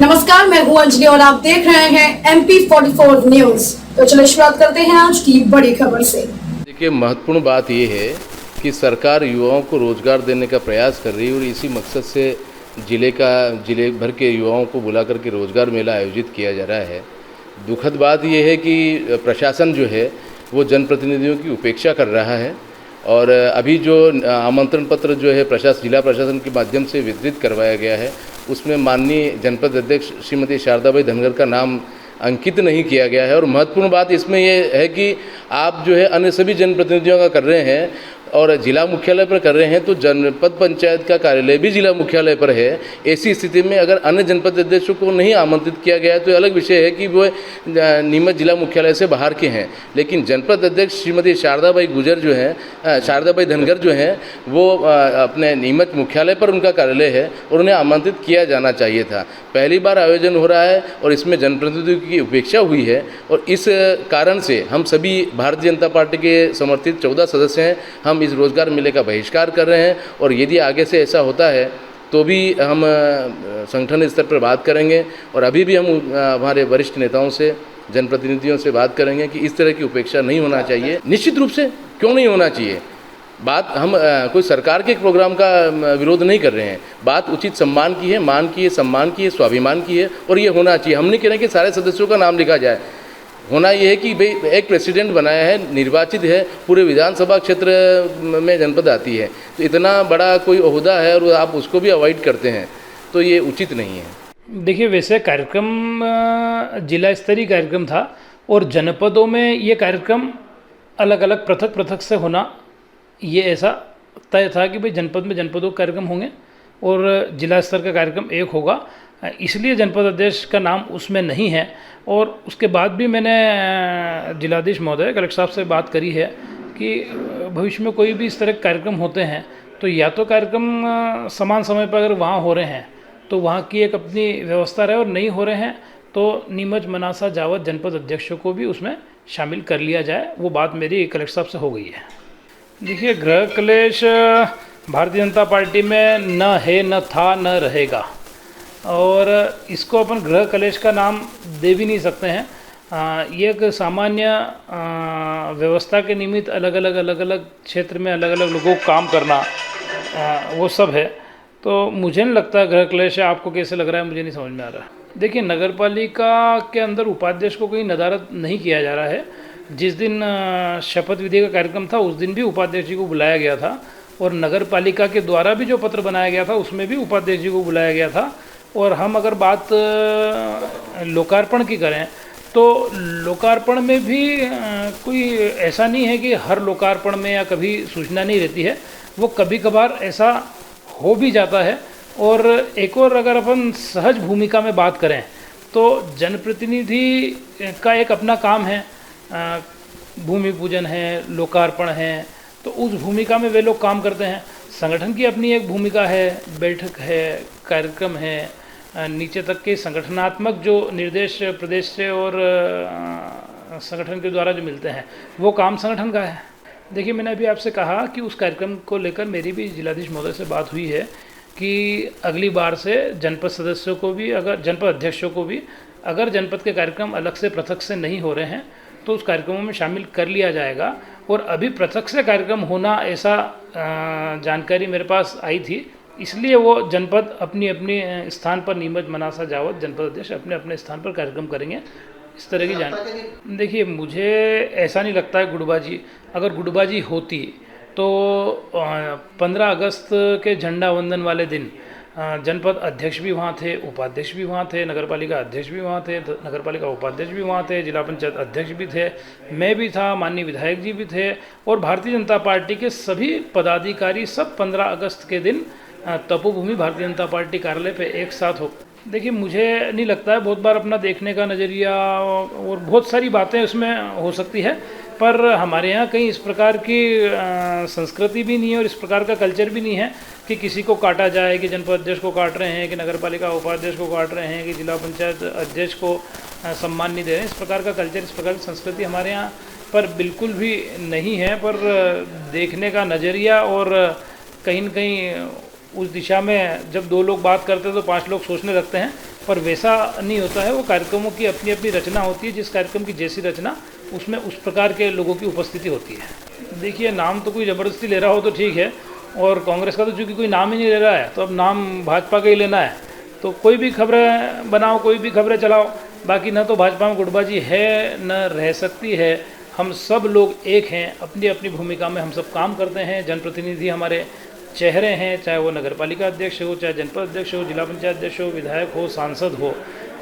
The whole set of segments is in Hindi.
नमस्कार, मैं हूं अंजलि और आप देख रहे हैं MP44 न्यूज। तो चलो शुरुआत करते हैं आज की बड़ी खबर से। देखिए, महत्वपूर्ण बात ये है कि सरकार युवाओं को रोजगार देने का प्रयास कर रही है और इसी मकसद से जिले भर के युवाओं को बुला करके रोजगार मेला आयोजित किया जा रहा है। दुखद बात यह है कि प्रशासन जो है वो जनप्रतिनिधियों की उपेक्षा कर रहा है और अभी जो आमंत्रण पत्र जो है जिला प्रशासन के माध्यम से वितरित करवाया गया है उसमें माननीय जनपद अध्यक्ष श्रीमती शारदाबाई धनगर का नाम अंकित नहीं किया गया है। और महत्वपूर्ण बात इसमें यह है कि आप जो है अन्य सभी जनप्रतिनिधियों का कर रहे हैं और जिला मुख्यालय पर कर रहे हैं, तो जनपद पंचायत का कार्यालय भी जिला मुख्यालय पर है। ऐसी स्थिति में अगर अन्य जनपद अध्यक्षों को नहीं आमंत्रित किया गया है तो अलग विषय है कि वो नीमच जिला मुख्यालय से बाहर के हैं, लेकिन जनपद अध्यक्ष श्रीमती शारदाबाई गुजर जो हैं, शारदाबाई धनगर जो हैं, वो अपने नीमच मुख्यालय पर उनका कार्यालय है और उन्हें आमंत्रित किया जाना चाहिए था। पहली बार आयोजन हो रहा है और इसमें जनप्रतिनिधियों की उपेक्षा हुई है और इस कारण से हम सभी भारतीय जनता पार्टी के समर्थित 14 सदस्य हैं, हम इस रोजगार मेले का बहिष्कार कर रहे हैं। और यदि आगे से ऐसा होता है तो भी हम संगठन स्तर पर बात करेंगे और अभी भी हम हमारे वरिष्ठ नेताओं से, जनप्रतिनिधियों से बात करेंगे कि इस तरह की उपेक्षा नहीं होना चाहिए। निश्चित रूप से क्यों नहीं होना चाहिए, बात हम कोई सरकार के प्रोग्राम का विरोध नहीं कर रहे हैं, बात उचित सम्मान की है, मान की है, सम्मान की है, स्वाभिमान की है और ये होना चाहिए। हम नहीं कह रहे कि सारे सदस्यों का नाम लिखा जाए, होना ये है कि भाई एक प्रेसिडेंट बनाया है, निर्वाचित है, पूरे विधानसभा क्षेत्र में जनपद आती है, तो इतना बड़ा कोई ओहदा है और आप उसको भी अवॉइड करते हैं तो ये उचित नहीं है। देखिए, वैसे कार्यक्रम जिला स्तरीय कार्यक्रम था और जनपदों में ये कार्यक्रम अलग अलग पृथक से होना, ये ऐसा तय था कि भाई जनपद में जनपदों के कार्यक्रम होंगे और जिला स्तर का कार्यक्रम एक होगा, इसलिए जनपद अध्यक्ष का नाम उसमें नहीं है। और उसके बाद भी मैंने जिलाधीश महोदय कलेक्टर साहब से बात करी है कि भविष्य में कोई भी इस तरह के कार्यक्रम होते हैं तो या तो कार्यक्रम समान समय पर अगर वहाँ हो रहे हैं तो वहाँ की एक अपनी व्यवस्था रहे, और नहीं हो रहे हैं तो नीमच, मनासा, जावद जनपद अध्यक्षों को भी उसमें शामिल कर लिया जाए। वो बात मेरी कलेक्टर साहब से हो गई है। देखिए, गृह क्लेश भारतीय जनता पार्टी में न है, न था, न रहेगा और इसको अपन गृह क्लेश का नाम दे भी नहीं सकते हैं। ये एक सामान्य व्यवस्था के निमित्त अलग अलग क्षेत्र में अलग अलग लोगों को काम करना, वो सब है। तो मुझे नहीं लगता गृह क्लेश है। आपको कैसे लग रहा है, मुझे नहीं समझ में आ रहा। देखिए, नगर पालिका के अंदर उपाध्यक्ष को कोई नदारद नहीं किया जा रहा है। जिस दिन शपथ विधि का कार्यक्रम था उस दिन भी उपाध्यक्ष जी को बुलाया गया था और नगर पालिका के द्वारा भी जो पत्र बनाया गया था उसमें भी उपाध्यक्ष जी को बुलाया गया था। और हम अगर बात लोकार्पण की करें तो लोकार्पण में भी कोई ऐसा नहीं है कि हर लोकार्पण में या कभी सूचना नहीं रहती है, वो कभी कभार ऐसा हो भी जाता है। और एक और अगर अपन सहज भूमिका में बात करें तो जनप्रतिनिधि का एक अपना काम है, भूमि पूजन है, लोकार्पण है, तो उस भूमिका में वे लोग काम करते हैं। संगठन की अपनी एक भूमिका है, बैठक है, कार्यक्रम है, नीचे तक के संगठनात्मक जो निर्देश प्रदेश से और संगठन के द्वारा जो मिलते हैं वो काम संगठन का है। देखिए, मैंने अभी आपसे कहा कि उस कार्यक्रम को लेकर मेरी भी जिलाधीश महोदय से बात हुई है कि अगली बार से जनपद सदस्यों को भी, अगर जनपद अध्यक्षों को भी, अगर जनपद के कार्यक्रम अलग से पृथक से नहीं हो रहे हैं तो उस कार्यक्रमों में शामिल कर लिया जाएगा। और अभी पृथक से कार्यक्रम होना ऐसा जानकारी मेरे पास आई थी, इसलिए वो जनपद अपनी अपनी स्थान पर, नीमच, मनासा, जावद जनपद अध्यक्ष अपने अपने स्थान पर कार्यक्रम करेंगे। इस तरह की देखिए, मुझे ऐसा नहीं लगता है गुटबाजी। अगर गुटबाजी होती तो 15 अगस्त के झंडा वंदन वाले दिन जनपद अध्यक्ष भी वहाँ थे, उपाध्यक्ष भी वहाँ थे, नगरपालिका अध्यक्ष भी वहाँ थे, नगरपालिका उपाध्यक्ष भी वहाँ थे, जिला पंचायत अध्यक्ष भी थे, मैं भी था, माननीय विधायक जी भी थे और भारतीय जनता पार्टी के सभी पदाधिकारी सब 15 अगस्त के दिन तपोभूमि भारतीय जनता पार्टी कार्यालय पे एक साथ हो। देखिए, मुझे नहीं लगता है, बहुत बार अपना देखने का नज़रिया और बहुत सारी बातें उसमें हो सकती है, पर हमारे यहाँ कहीं इस प्रकार की संस्कृति भी नहीं है और इस प्रकार का कल्चर भी नहीं है कि किसी को काटा जाए, कि जनपद अध्यक्ष को काट रहे हैं, कि नगरपालिका उपाध्यक्ष को काट रहे हैं, कि जिला पंचायत अध्यक्ष को सम्मान नहीं दे रहे हैं। इस प्रकार का कल्चर, इस प्रकार की संस्कृति हमारे यहाँ पर बिल्कुल भी नहीं है। पर देखने का नज़रिया और कहीं न कहीं उस दिशा में जब 2 लोग बात करते हैं तो 5 लोग सोचने लगते हैं, पर वैसा नहीं होता है। वो कार्यक्रमों की अपनी अपनी रचना होती है, जिस कार्यक्रम की जैसी रचना उसमें उस प्रकार के लोगों की उपस्थिति होती है। देखिए, नाम तो कोई ज़बरदस्ती ले रहा हो तो ठीक है, और कांग्रेस का तो चूँकि कोई नाम ही नहीं ले रहा है तो अब नाम भाजपा का ही लेना है। तो कोई भी खबरें बनाओ, कोई भी खबरें चलाओ, बाकी न तो भाजपा में गुटबाजी है न रह सकती है। हम सब लोग एक हैं, अपनी अपनी भूमिका में हम सब काम करते हैं। जनप्रतिनिधि हमारे चेहरे हैं, चाहे वो नगर पालिका अध्यक्ष हो, चाहे जनपद अध्यक्ष हो, जिला पंचायत अध्यक्ष हो, विधायक हो, सांसद हो,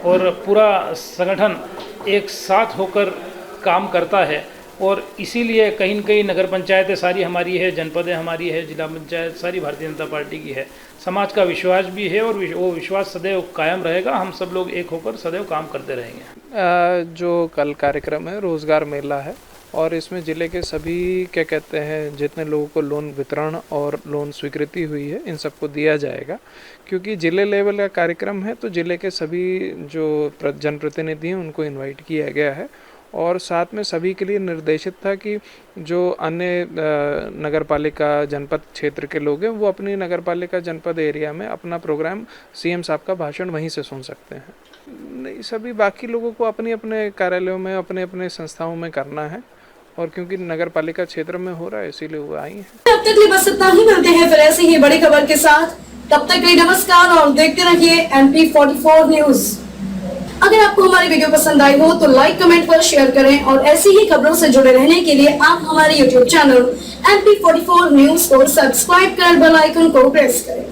और पूरा संगठन एक साथ होकर काम करता है। और इसीलिए कहीं न कहीं नगर पंचायतें सारी हमारी है, जनपदें हमारी है, जिला पंचायत सारी भारतीय जनता पार्टी की है। समाज का विश्वास भी है और वो विश्वास सदैव कायम रहेगा। हम सब लोग एक होकर सदैव काम करते रहेंगे। जो कल कार्यक्रम है रोज़गार मेला है, और इसमें ज़िले के सभी क्या कहते हैं जितने लोगों को लोन वितरण और लोन स्वीकृति हुई है इन सबको दिया जाएगा। क्योंकि ज़िले लेवल का कार्यक्रम है तो ज़िले के सभी जो जनप्रतिनिधि हैं उनको इनवाइट किया गया है, और साथ में सभी के लिए निर्देशित था कि जो अन्य नगर पालिका जनपद क्षेत्र के लोग हैं वो अपनी नगर पालिका जनपद एरिया में अपना प्रोग्राम सीएम साहब का भाषण वहीं से सुन सकते हैं। नहीं, सभी बाकी लोगों को अपने अपने कार्यालयों में अपने अपने संस्थाओं में करना है, और क्योंकि नगर पालिका क्षेत्र में हो रहा है इसीलिए वो आई हैं। अब तक के लिए बस इतना ही। मिलते हैं फिर ऐसी ही बड़ी खबर के साथ। तब तक के लिए नमस्कार और देखते रहिए MP44 न्यूज। अगर आपको हमारी वीडियो पसंद आई हो तो लाइक, कमेंट पर शेयर करें, और ऐसी ही खबरों से जुड़े रहने के लिए आप हमारे YouTube चैनल MP44 न्यूज को सब्सक्राइब कर बेल आइकन को प्रेस करें।